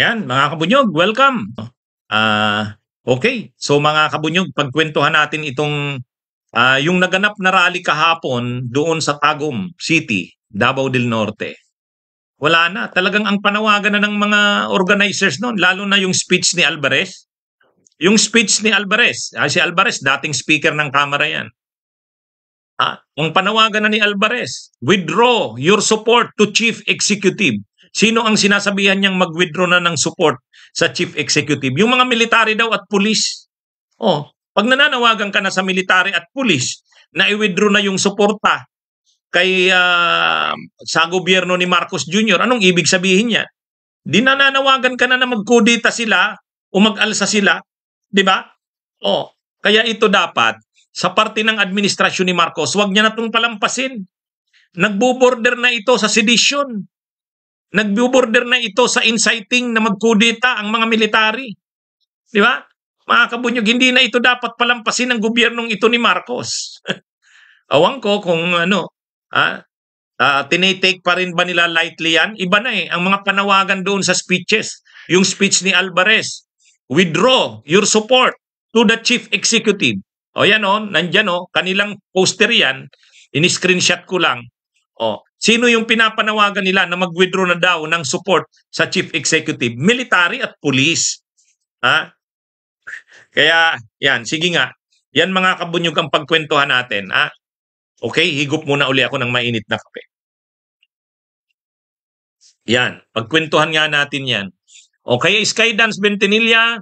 Yan, mga kabunyog, welcome. Okay, so mga kabunyog, pagkwentuhan natin itong yung naganap na rally kahapon doon sa Tagum City, Davao del Norte. Wala na, talagang ang panawagan na ng mga organizers noon, lalo na yung speech ni Alvarez. Yung speech ni Alvarez, si Alvarez, dating speaker ng Kamara yan. Ang panawagan na ni Alvarez, withdraw your support to Chief Executive. Sino ang sinasabihan niyang mag-withdraw na ng support sa Chief Executive? Yung mga military daw at pulis. Pag nananawagan ka na sa military at pulis na i-withdraw na yung suporta kay sa gobyerno ni Marcos Jr., anong ibig sabihin niya? Di nananawagan ka na magkudita sila o mag-alsa sila, di ba? Kaya ito dapat sa parte ng administrasyon ni Marcos, wag niya na itong palampasin. Nagbo-border na ito sa sedition. Nagbo-border na ito sa inciting na magkudita ang mga military. Di ba? Mga kabunyog, hindi na ito dapat palampasin ng gobyernong ito ni Marcos. Awang ko kung tinitake pa rin ba nila lightly yan? Iba na ang mga panawagan doon sa speeches. Yung speech ni Alvarez, withdraw your support to the Chief Executive. Yan nandyan kanilang poster yan, ini-screenshot ko lang. Sino yung pinapanawagan nila na mag-withdraw na daw ng support sa Chief Executive? Military at police. Kaya, yan, sige nga. Yan mga kabunyog ang pagkwentuhan natin. Okay, higop muna uli ako ng mainit na kape. Yan, pagkwentuhan nga natin yan. Kay Skydance Bentinilla,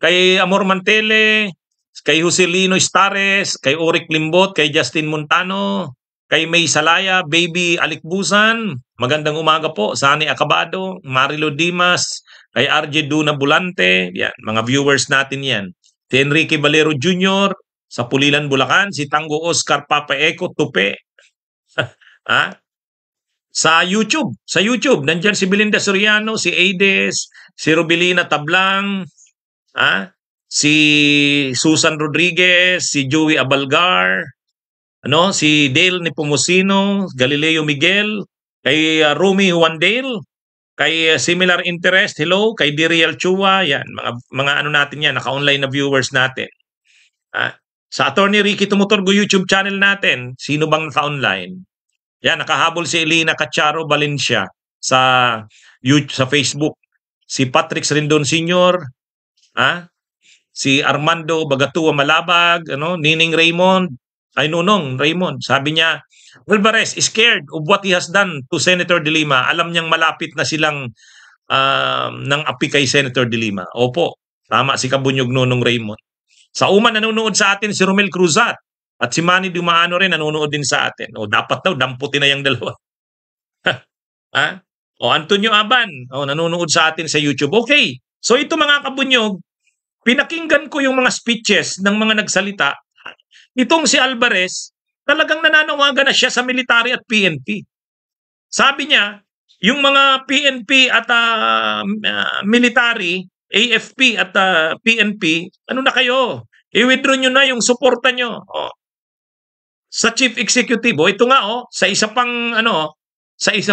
kay Amor Mantele, kay Joselino Stares, kay Oric Limbot, kay Justin Montano, kay May Salaya, Baby Alikbusan, magandang umaga po, Sani Acabado, Marilo Dimas, kay RJ Duna Bulante, yan, mga viewers natin yan. Si Enrique Valero Jr., sa Pulilan, Bulacan, si Tango Oscar Papa Eco Tupe. Sa YouTube, nandyan si Belinda Soriano, si Aides, si Rubilina Tablang, si Susan Rodriguez, si Joey Abalgar, si Dale Nepomuceno, Galileo Miguel, kay Rumi Juandale, kay Similar Interest, hello, kay Diriel Chua, yan, mga natin yan, naka-online na viewers natin. Sa Attorney Ricky Tumuturgo YouTube channel natin, sino bang naka-online? Yan, nakahabol si Elena Cacharo Valencia sa Facebook. Si Patrick Rendon Sr., si Armando Bagatua Malabag, Nining Raymond, Nunong Raymond, sabi niya, Alvarez is scared of what he has done to Senator De Lima. Alam niyang malapit na silang ng api kay Senator De Lima. Opo, tama si Kabunyog Nunong Raymond. Sa Uman, nanonood sa atin si Romel Cruzat at si Manny Dumaano rin nanonood din sa atin. Dapat daw, damputin na yung dalawa. Antonio Aban, nanonood sa atin sa YouTube. Okay, so ito mga kabunyog, pinakinggan ko yung mga speeches ng mga nagsalita. Itong si Alvarez, talagang nananawagan na siya sa military at PNP. Sabi niya, yung mga PNP at military, AFP at PNP, ano na kayo? I-withdraw nyo na yung suporta nyo. Sa Chief Executive, ito nga sa isa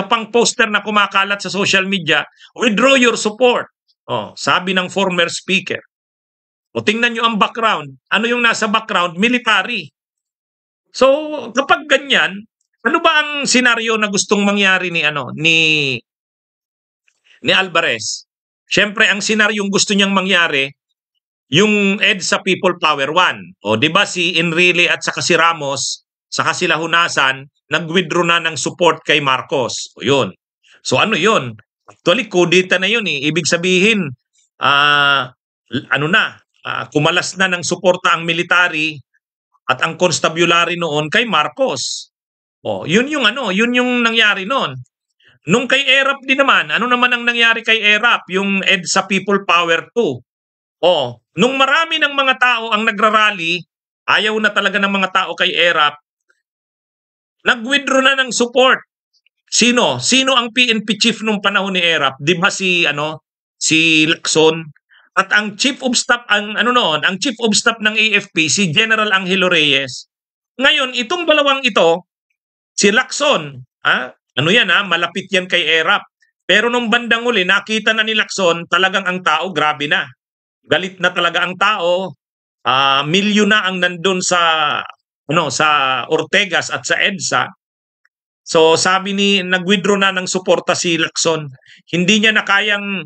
pang poster na kumakalat sa social media, withdraw your support. Sabi ng former speaker. Tingnan nyo ang background. Ano yung nasa background? Military. So, kapag ganyan, ano ba ang senaryo na gustong mangyari ni Alvarez? Siyempre, ang senaryong gusto niyang mangyari, yung EDSA People Power 1. Di ba si Enrile at saka si Ramos, saka sila Hunasan, nag-withdraw na ng support kay Marcos. Yun. So ano yun? Actually, kudita na yun Ibig sabihin, kumalas na ng suporta ang military at ang constabulary noon kay Marcos. Yun yung nangyari noon. Nung kay ERAP din naman, ano naman ang nangyari kay ERAP? Yung EDSA People Power 2. Nung marami ng mga tao ang nagrarally, ayaw na talaga ng mga tao kay ERAP, nag-withdraw na ng support. Sino? Sino ang PNP chief nung panahon ni ERAP? Di ba si Lacson? At ang chief of staff, ang chief of staff ng AFP, si General Angelo Reyes. Ngayon, itong dalawang ito, si Lacson, malapit yan kay ERAP. Pero nung bandang uli, nakita na ni Lacson, talagang ang tao, grabe na. Galit na talaga ang tao. Milyon na ang nandun sa Ortegas at sa EDSA. So sabi nag-withdraw na ng suporta si Lacson. Hindi niya na kayang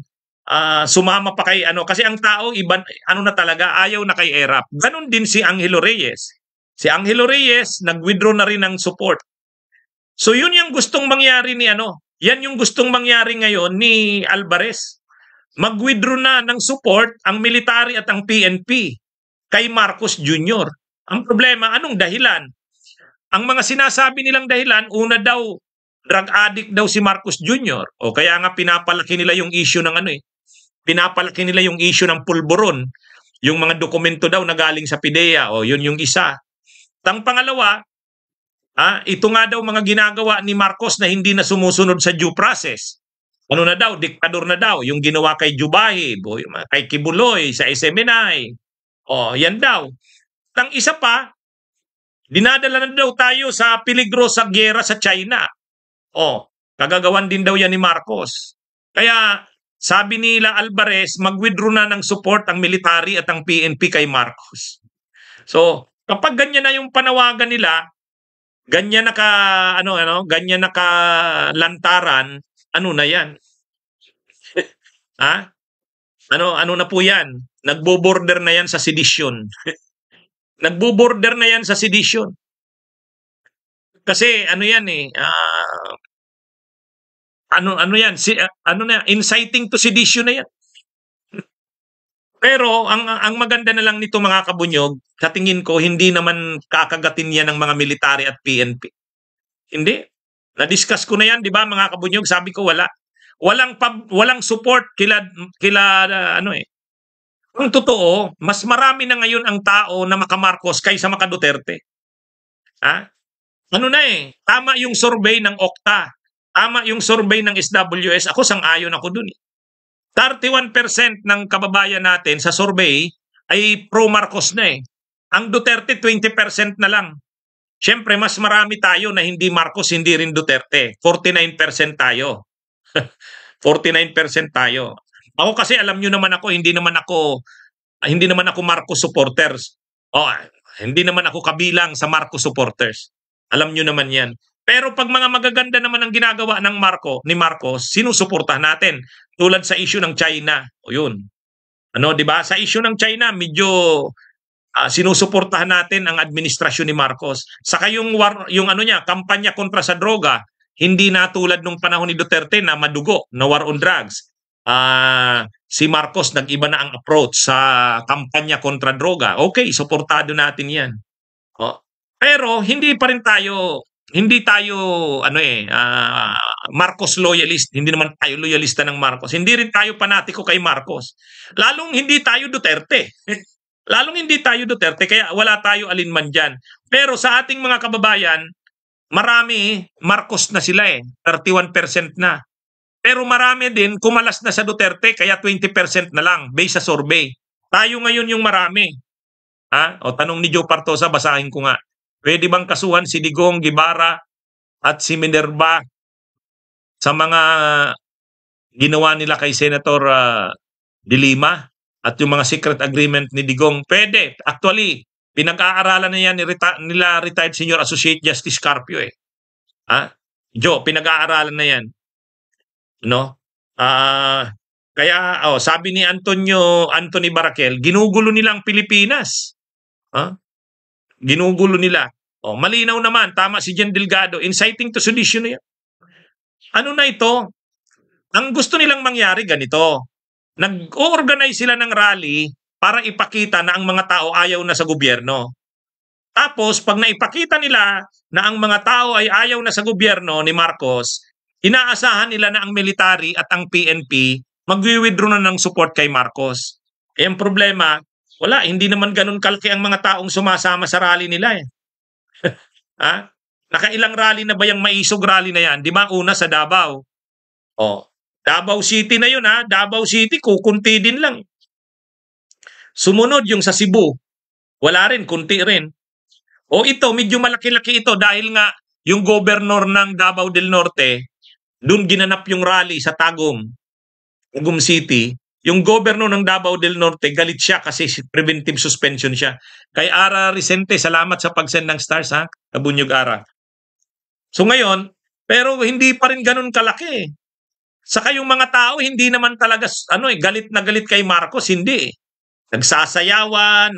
sumama pa kay kasi ang tao iba na talaga, ayaw na kay ERAP. Ganon din si Angelo Reyes. Si Angelo Reyes nag-withdraw na rin ng support. So yun yung gustong mangyari yan yung gustong mangyari ngayon ni Alvarez. Mag-withdraw na ng support ang military at ang PNP kay Marcos Jr. Ang problema, anong dahilan? Ang mga sinasabi nilang dahilan, una daw, drug addict daw si Marcos Jr. O kaya nga pinapalaki nila yung issue ng pinapalaki nila yung issue ng pulburon. Yung mga dokumento daw na galing sa PIDEA. O yun yung isa. Tang pangalawa, ito nga daw mga ginagawa ni Marcos na hindi na sumusunod sa due process. Ano na daw, diktador na daw, yung ginawa kay Jubahib, o kay Kibuloy, sa SMNI. O, yan daw. Tang isa pa, dinadala na daw tayo sa peligro sa gyera sa China. O, kagagawan din daw yan ni Marcos. Kaya, sabi nila Alvarez, mag-withdraw na ng support ang military at ang PNP kay Marcos. So, kapag ganyan na yung panawagan nila, ganyan ganyan na lantaran, na yan? Ano na po yan? Nagbo-border na yan sa sedition. Nagbo-border na yan sa sedition. Kasi yan yan, inciting to sedition na yan. Pero ang maganda na lang nito mga kabunyog, sa tingin ko hindi naman kakagatin yan ng mga military at PNP. Hindi. Na-discuss ko na yan, 'di ba mga kabunyog? Sabi ko walang support kila Ang totoo, mas marami na ngayon ang tao na maka-Marcos kaysa maka-Duterte. Tama yung survey ng Okta. Tama yung survey ng SWS. Ako sang-ayon ako dun. 31% ng kababayan natin sa survey ay pro-Marcos na . Ang Duterte, 20% na lang. Siyempre, mas marami tayo na hindi Marcos, hindi rin Duterte. 49% tayo. 49% tayo. Ako kasi alam nyo naman ako, hindi naman ako Marcos supporters. Hindi naman ako kabilang sa Marcos supporters. Alam nyo naman yan. Pero pag mga magaganda naman ang ginagawa ni Marcos, sinusuportahan natin. Tulad sa issue ng China. O yun. 'Di ba? Sa issue ng China, medyo sinusuportahan natin ang administrasyon ni Marcos. Saka yung kampanya kontra sa droga, hindi na tulad nung panahon ni Duterte na madugo, na war on drugs. Si Marcos nag-iba na ang approach sa kampanya kontra droga. Okay, suportado natin 'yan. Pero hindi tayo Marcos loyalist. Hindi naman tayo loyalista ng Marcos. Hindi rin tayo panatiko kay Marcos. Lalong hindi tayo Duterte. Kaya wala tayo alinman dyan. Pero sa ating mga kababayan, marami Marcos na sila 31% na. Pero marami din kumalas na sa Duterte kaya 20% na lang based sa survey. Tayo ngayon yung marami. Tanong ni Joe Partosa, basahin ko nga. Pwede bang kasuhan si Digong, Guevara at si Minerva sa mga ginawa nila kay Senator De Lima at yung mga secret agreement ni Digong? Pwede. Actually, pinag-aaralan na yan nila retired Senior Associate Justice Carpio . Joe, pinag-aaralan na yan. Kaya sabi ni Anthony Barakel, ginugulo nilang Pilipinas. Ginugulo nila. Malinaw naman, tama si Jen Delgado, inciting to sedition na yan. Ano na ito? Ang gusto nilang mangyari ganito. Nag-organize sila ng rally para ipakita na ang mga tao ayaw na sa gobyerno. Tapos, pag naipakita nila na ang mga tao ay ayaw na sa gobyerno ni Marcos, inaasahan nila na ang military at ang PNP mag-withdraw na ng support kay Marcos. Ang problema, wala, hindi naman ganun kalaki ang mga taong sumasama sa rally nila . Nakailang rally na ba yung maisog rally na yan? Di ba? Una sa Davao. Davao City na yun . Davao City, kukunti din lang. Sumunod yung sa Cebu. Wala rin, kunti rin. Ito, medyo malaki-laki ito dahil nga yung governor ng Davao del Norte, Doon ginanap yung rally sa Tagum City. Yung governor ng Davao del Norte, galit siya kasi preventive suspension siya. Kay Ara Risente, salamat sa pag-send ng stars ha, Kabunyog Ara. So ngayon, pero hindi pa rin ganun kalaki. Saka yung mga tao, hindi naman talaga, galit na galit kay Marcos, hindi. Nagsasayawan,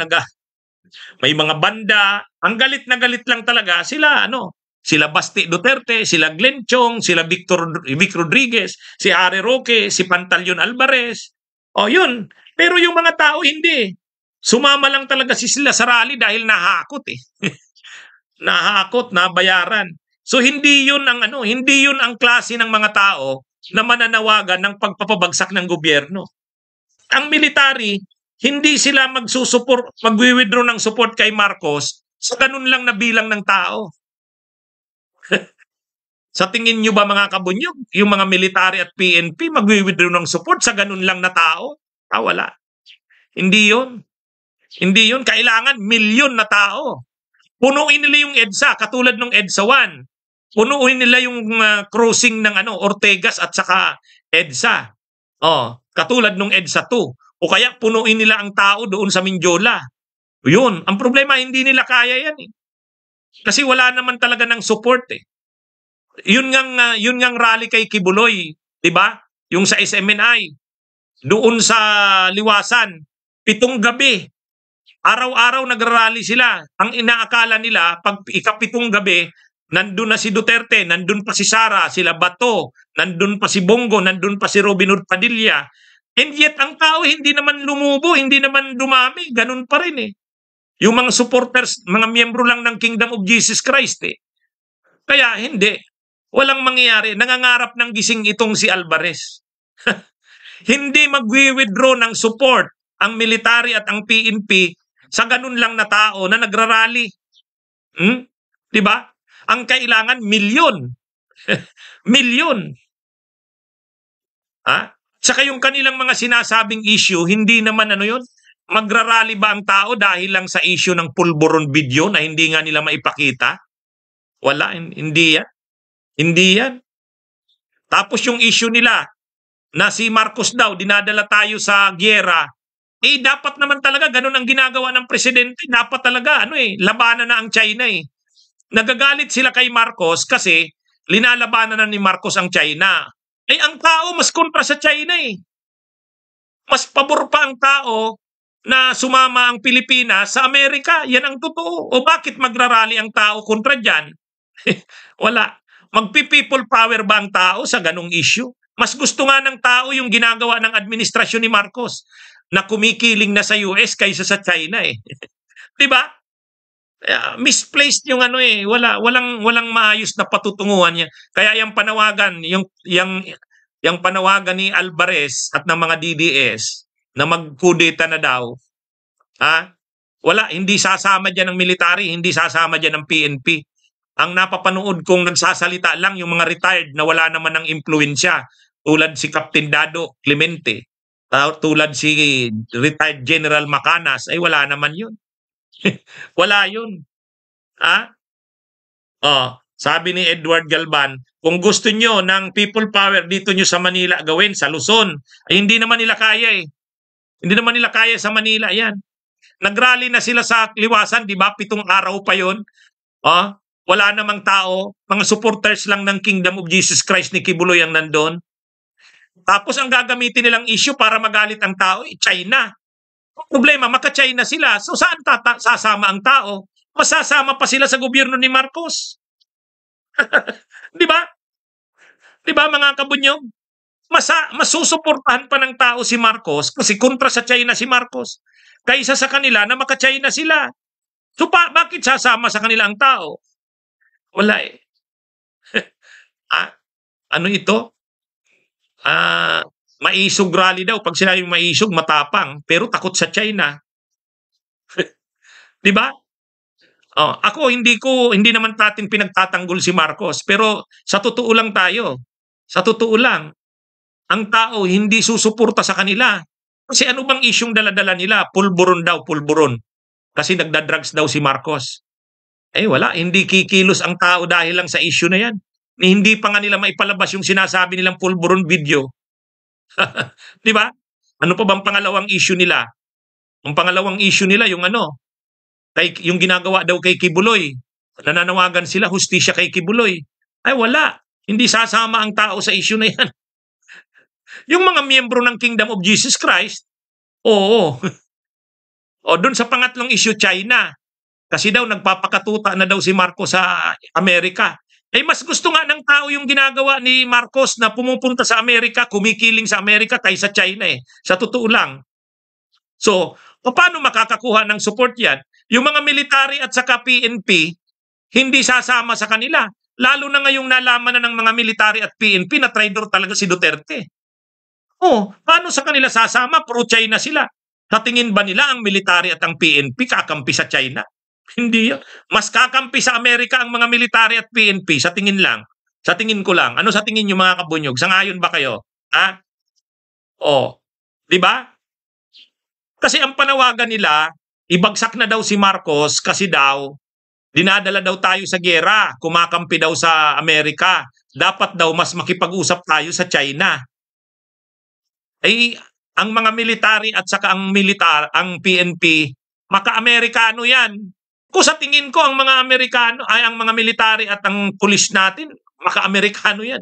may mga banda. Ang galit na galit lang talaga sila, sila Basti Duterte, sila Glenn Chong, sila Vic Rodriguez, si Harry Roque, si Pantaleon Alvarez. O yun. Pero yung mga tao hindi. Sumama lang talaga sila sa rally dahil nahakot eh. Nahakot, nabayaran. So hindi yun ang klase ng mga tao na mananawagan ng pagpapabagsak ng gobyerno. Ang military, hindi sila magwi-withdraw ng support kay Marcos sa ganun lang na bilang ng tao. Sa tingin nyo ba mga kabunyog, yung mga military at PNP magwi-withdraw ng support sa ganun lang na tao? Wala. Hindi yun. Hindi yun. Kailangan milyon na tao. Punuin nila yung EDSA, katulad ng EDSA 1. Punuin nila yung crossing ng Ortegas at saka EDSA. Katulad ng EDSA 2. O kaya punuin nila ang tao doon sa Mindiola. Yun. Ang problema, hindi nila kaya yan eh. Kasi wala naman talaga ng support eh. Yun ngang rally kay Kibuloy, 'di ba? Yung sa SMNI. Doon sa Liwasan, 7 gabi. Araw-araw nagrarally sila. Ang inaakala nila pag ika-7 gabi, nandun na si Duterte, nandun pa si Sara, sila Bato, nandun pa si Bongo, nandun pa si Robin Hood Padilla. And yet ang tao hindi naman lumubo, hindi naman dumami, ganun pa rin eh. Yung mga supporters, mga miyembro lang ng Kingdom of Jesus Christ eh. Kaya hindi. Walang mangyayari. Nangangarap ng gising itong si Alvarez. Hindi magwi-withdraw ng support ang military at ang PNP sa ganun lang na tao na nagrarally. Diba? Ang kailangan, milyon. Milyon. Saka yung kanilang mga sinasabing issue, hindi naman yun? Magrarally ba ang tao dahil lang sa issue ng pulburon video na hindi nga nila maipakita? Wala, hindi yan. Hindi yan. Tapos yung issue nila na si Marcos daw, dinadala tayo sa gyera, dapat naman talaga ganun ang ginagawa ng presidente. Dapat talaga, labanan na ang China eh. Nagagalit sila kay Marcos kasi linalabanan na ni Marcos ang China. Ang tao mas kontra sa China eh. Mas pabor pa ang tao na sumama ang Pilipinas sa Amerika. Yan ang totoo. O bakit magrarally ang tao kontra dyan? Wala. Magpi-people power ba ang tao sa ganong issue? Mas gusto nga ng tao yung ginagawa ng administrasyon ni Marcos na kumikiling na sa US kaysa sa China eh. 'Di ba? Misplaced yung walang maayos na patutunguhan niya. Kaya yung panawagan, yung panawagan ni Alvarez at ng mga DDS na magkudeta na daw, wala, hindi sasama diyan ng military, hindi sasama diyan ng PNP. Ang napapanood kong nagsasalita lang yung mga retired na wala naman ng impluensya, tulad si Captain Dado Clemente, tulad si retired General Macanas, wala naman yun. Wala yun. Sabi ni Edward Galban, kung gusto nyo ng people power dito nyo sa Manila gawin, sa Luzon, hindi naman nila kaya eh. Hindi naman nila kaya sa Manila yan. Nagrally na sila sa Liwasan, di ba? 7 araw pa yun. Wala namang tao, mga supporters lang ng Kingdom of Jesus Christ ni Kibuloy ang nandun. Tapos ang gagamitin nilang issue para magalit ang tao, China. Ang problema, maka-China sila. So saan sasama ang tao? Masasama pa sila sa gobyerno ni Marcos. Di ba? Di ba mga kabunyog? Masusuportahan pa ng tao si Marcos kasi kontra sa China si Marcos. Kaysa sa kanila na maka-China sila. So bakit sasama sa kanila ang tao? Wala eh. Ano ito? Maisog rally daw. Pag sinabing maisog, matapang. Pero takot sa China. Di ba? Ako, hindi naman natin pinagtatanggol si Marcos. Pero sa totoo lang tayo. Sa totoo lang. Ang tao hindi susuporta sa kanila. Kasi ano bang isyong daladala nila? Pulburon daw, pulburon. Kasi nagdadrugs daw si Marcos. Wala. Hindi kikilos ang tao dahil lang sa issue na yan. ni hindi pa nga nila maipalabas yung sinasabi nilang pulburon video. 'Di ba? Ano pa bang pangalawang issue nila? Ang pangalawang issue nila yung ano, yung ginagawa daw kay Kibuloy. Nananawagan sila hustisya kay Kibuloy. Ay wala. Hindi sasama ang tao sa issue na yan. Yung mga miyembro ng Kingdom of Jesus Christ, oo. O doon sa pangatlong issue, China. Kasi daw nagpapakatuta na daw si Marcos sa Amerika. Eh mas gusto nga ng tao yung ginagawa ni Marcos na pumupunta sa Amerika, kumikiling sa Amerika kaysa China eh. Sa totoo lang. So, paano makakakuha ng support yan? Yung mga military at saka PNP, hindi sasama sa kanila. Lalo na ngayong nalaman na ng mga military at PNP na traitor talaga si Duterte. Oh, paano sa kanila sasama? Pro-China sila. Sa tingin ba nila ang military at ang PNP kakampi sa China? Hindi yan. Mas kakampi sa Amerika ang mga military at PNP sa tingin lang. Sa tingin ko lang. Ano sa tingin nyo mga kabunyog? Sangayon ba kayo? Ha? Oh, di ba? Kasi ang panawagan nila, ibagsak na daw si Marcos kasi daw dinadala daw tayo sa giyera, kumakampi daw sa Amerika. Dapat daw mas makipag-usap tayo sa China. Eh, ang mga military at saka ang PNP, maka-Amerikano yan. Kung sa tingin ko, ang mga Amerikano, ay ang mga military at ang pulis natin, maka-Amerikano yan.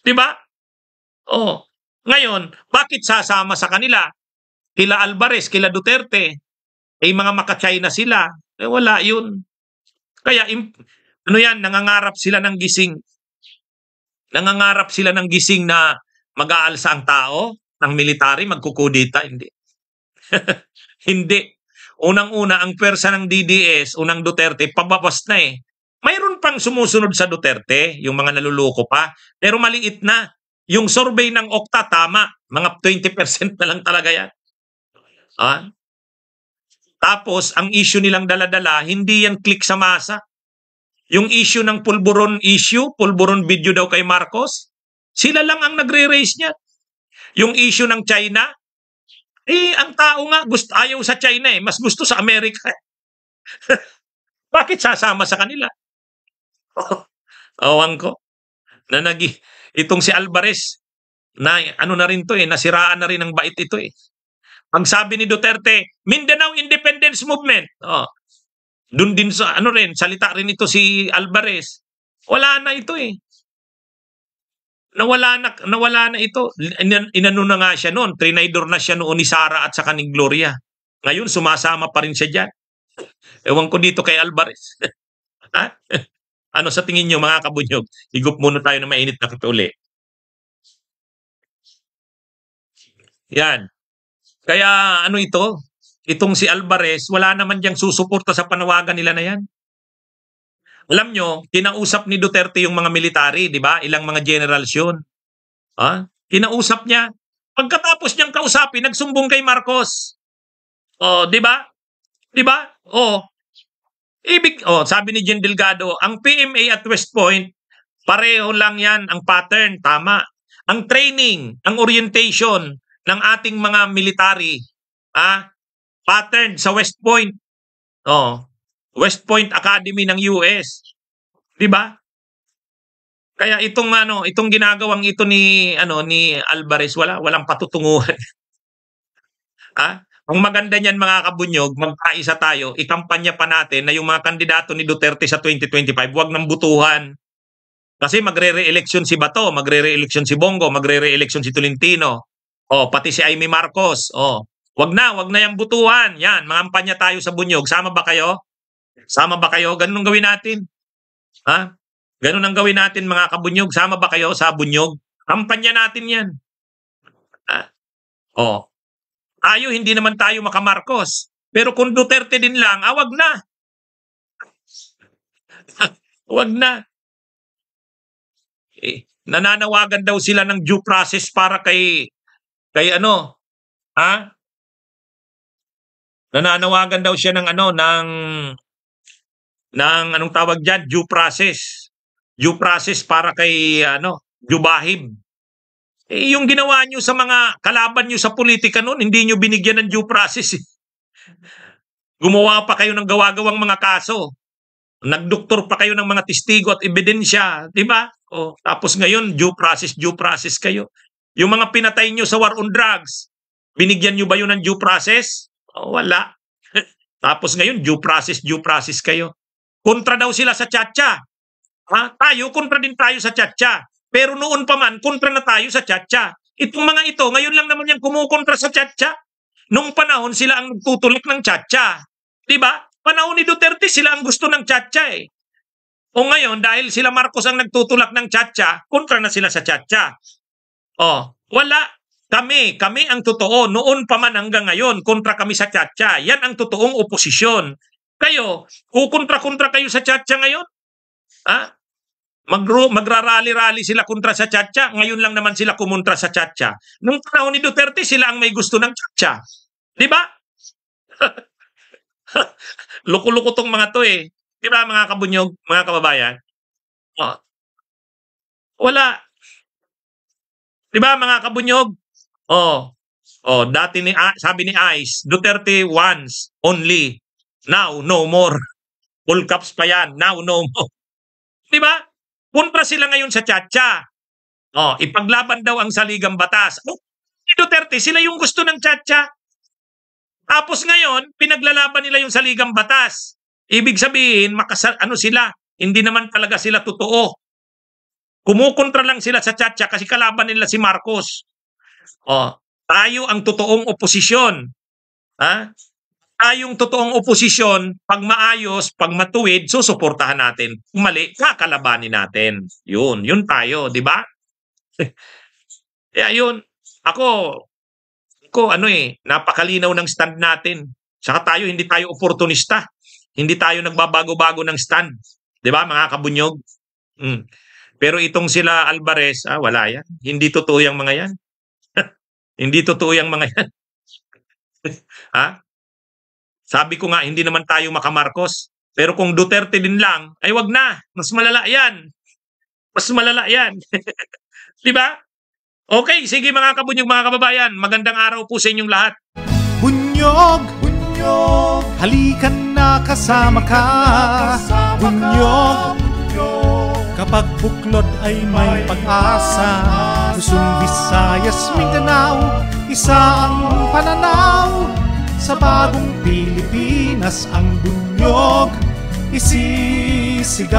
Diba? Oh. Ngayon, bakit sasama sa kanila? Kila Alvarez, kila Duterte, ay mga maka-China sila. Eh wala yun. Kaya, ano yan, nangangarap sila ng gising. Nangangarap sila ng gising na mag-aalsa ang tao ng military, magkukudita. Hindi. Hindi. Unang-una, ang pwersa ng DDS, unang Duterte, pababas na eh. Mayroon pang sumusunod sa Duterte, yung mga naluloko pa, pero maliit na. Yung survey ng Okta, tama. Mga 20% na lang talaga yan. Ah? Tapos, ang issue nilang daladala, hindi yan click sa masa. Yung issue ng pulburon video daw kay Marcos, sila lang ang nagre-raise niya. Yung issue ng China, eh, ang tao nga ayaw sa China eh, mas gusto sa Amerika. Bakit sasama sa kanila? Awan ko. Itong si Alvarez, na ano na rin to eh, nasiraan na rin ng bait ito eh. Ang sabi ni Duterte, Mindanao Independence Movement. Oh. Doon din sa salita rin ito si Alvarez. Wala na ito eh. Nawala na ito. Inano na nga siya noon, trinaydor na siya noon ni Sara at saka ni Gloria. Ngayon sumasama pa rin siya diyan. Ewan ko dito kay Alvarez. Ha? Ano sa tingin niyo mga kabunyog? Higup muna tayo ng mainit na kape uli. Yan. Kaya ano ito? Itong si Alvarez, wala naman diyang susuporta sa panawagan nila na yan. Alam nyo, kinausap ni Duterte yung mga military, di ba? Ilang mga generals yun. Ha? Kinausap niya. Pagkatapos niyang kausapin, nagsumbong kay Marcos. Oh, di ba? Di ba? Oh. Sabi ni Jen Delgado, ang PMA at West Point, pareho lang yan ang pattern, tama. Ang training, ang orientation ng ating mga military, pattern sa West Point. Oh, West Point Academy ng US. 'Di ba? Kaya itong ginagawang ito ni Alvarez walang patutunguhan. Ang maganda niyan mga kabunyog, magkaisa tayo, ikampanya pa natin na yung mga kandidato ni Duterte sa 2025, wag nang butuhan. Kasi magre-re-election si Bato, magre-re-election si Bongo, magre-re-election si Tolentino. Pati si Amy Marcos. Wag na yung butuhan. Yan, mangampanya tayo sa bunyog. Sama ba kayo? Sama ba kayo? Ganun ang gawin natin. Ha? Ganun ang gawin natin mga kabunyog. Sama ba kayo sa bunyog? Kampanya natin yan. Tayo, hindi naman tayo makamarcos. Pero kung Duterte din lang, wag na. Wag na. Nananawagan daw sila ng due process para kay nananawagan daw siya ng anong tawag diyan, due process. Due process para kay Jubahib. Yung ginawa nyo sa mga kalaban nyo sa politika noon, hindi nyo binigyan ng due process. Gumawa pa kayo ng gawa-gawang mga kaso. Nagdoktor pa kayo ng mga testigo at ebidensya, di ba? O, tapos ngayon, due process kayo. Yung mga pinatay nyo sa war on drugs, binigyan nyo ba yun ng due process? O, wala. Tapos ngayon, due process kayo. Kontra daw sila sa tiyatsa. Ha? Tayo, kontra din tayo sa tiyatsa. Pero noon pa man, kontra na tayo sa tiyatsa. Itong mga ito, ngayon lang naman yung kumukontra sa tiyatsa. Nung panahon, sila ang tutulak ng tiyatsa. Diba? Panahon ni Duterte, sila ang gusto ng tiyatsa eh. O ngayon, dahil sila Marcos ang nagtutulak ng tiyatsa, kontra na sila sa tiyatsa. O, wala. Kami ang totoo. Noon pa man hanggang ngayon, kontra kami sa tiyatsa. Yan ang totoong oposisyon. Kayo, kukontra-kontra kayo sa tiyatsa ngayon? Ha? Magrarally-rally sila kontra sa tiyatsa. Ngayon lang naman sila kumontra sa tiyatsa. Nung panahon ni Duterte, sila ang may gusto ng tiyatsa. Di ba? Loko-loko tong mga to eh. Di ba mga kabunyog, mga kababayan? Oh. Wala. Di ba mga kabunyog? Dati sabi ni Ice, Duterte once, only. Now, no more. Full caps pa yan. Now, no more. Di ba? Kontra sila ngayon sa tiyatsa. Ipaglaban daw ang saligang batas. Si Duterte, sila yung gusto ng tiyatsa. Tapos ngayon, pinaglalaban nila yung saligang batas. Ibig sabihin, sila, hindi naman talaga sila totoo. Kumukontra lang sila sa tiyatsa kasi kalaban nila si Marcos. Tayo ang totoong oposisyon. Ha? Tayong totoong oposisyon, pag maayos, pag matuwid, susuportahan natin. Kung mali, kakalabanin natin. Yun tayo, di ba? Kaya yun, ako, napakalinaw ng stand natin. Saka tayo, hindi tayo oportunista. Hindi tayo nagbabago-bago ng stand. Di ba, mga kabunyog? Pero itong sila Alvarez, wala yan. Hindi totoo yung mga yan. Hindi totoo yung mga yan. Ha? Sabi ko nga, hindi naman tayo makamarcos. Pero kung Duterte din lang, ay wag na. Mas malala yan. Mas malala yan. Diba? Okay, sige mga kabunyog, mga kababayan. Magandang araw po sa inyong lahat. Bunyog, bunyog, halikan na kasama ka. Bunyog, kapag buklod ay may pag-asa. Luzon, Visayas, Mindanao, isa ang pananaw. Sa bagong Pilipinas ang bunyog isisigaw.